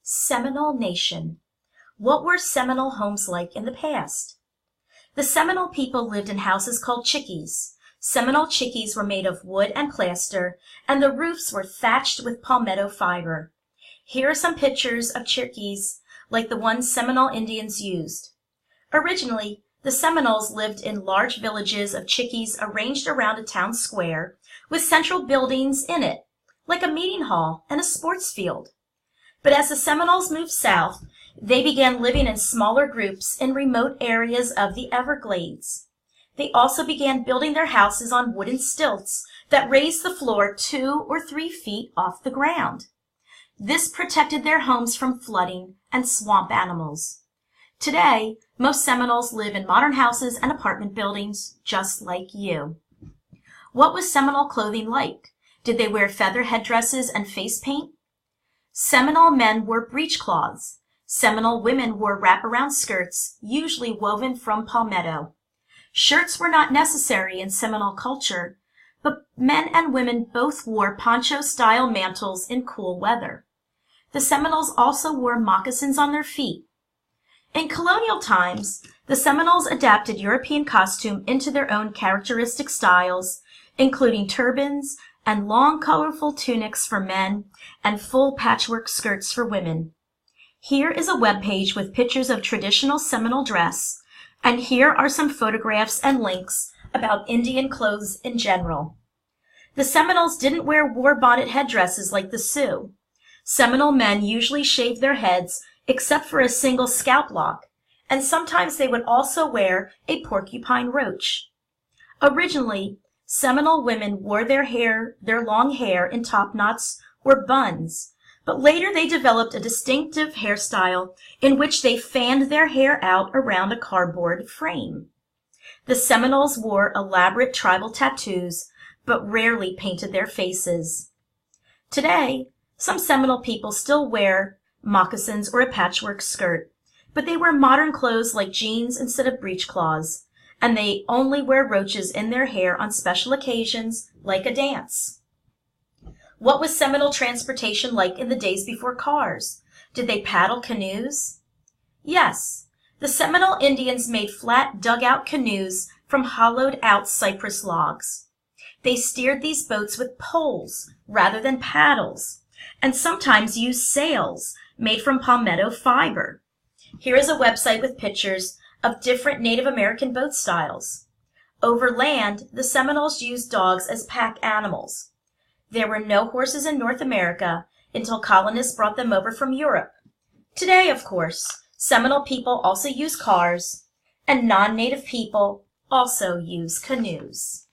Seminole Nation. What were Seminole homes like in the past? The Seminole people lived in houses called chickees. Seminole chickees were made of wood and plaster, and the roofs were thatched with palmetto fiber. Here are some pictures of chickees like the ones Seminole Indians used. Originally, the Seminoles lived in large villages of chickees arranged around a town square with central buildings in it, like a meeting hall and a sports field. But as the Seminoles moved south, they began living in smaller groups in remote areas of the Everglades. They also began building their houses on wooden stilts that raised the floor 2 or 3 feet off the ground. This protected their homes from flooding and swamp animals. Today, most Seminoles live in modern houses and apartment buildings just like you. What was Seminole clothing like? Did they wear feather headdresses and face paint? Seminole men wore breechcloths. Seminole women wore wraparound skirts, usually woven from palmetto. Shirts were not necessary in Seminole culture, but men and women both wore poncho-style mantles in cool weather. The Seminoles also wore moccasins on their feet. In colonial times, the Seminoles adapted European costume into their own characteristic styles, including turbans and long, colorful tunics for men and full patchwork skirts for women. Here is a web page with pictures of traditional Seminole dress, and here are some photographs and links about Indian clothes in general. The Seminoles didn't wear war bonnet headdresses like the Sioux. Seminole men usually shaved their heads except for a single scalp lock, and sometimes they would also wear a porcupine roach. Originally, Seminole women wore their long hair in top knots or buns, but later they developed a distinctive hairstyle in which they fanned their hair out around a cardboard frame. The Seminoles wore elaborate tribal tattoos, but rarely painted their faces. Today, some Seminole people still wear moccasins or a patchwork skirt, but they wear modern clothes like jeans instead of breechcloths, and they only wear roaches in their hair on special occasions like a dance. What was Seminole transportation like in the days before cars? Did they paddle canoes? Yes, the Seminole Indians made flat dugout canoes from hollowed-out cypress logs. They steered these boats with poles rather than paddles, and sometimes used sails made from palmetto fiber. Here is a website with pictures of different Native American boat styles. Over land, the Seminoles used dogs as pack animals. There were no horses in North America until colonists brought them over from Europe. Today, of course, Seminole people also use cars, and non-native people also use canoes.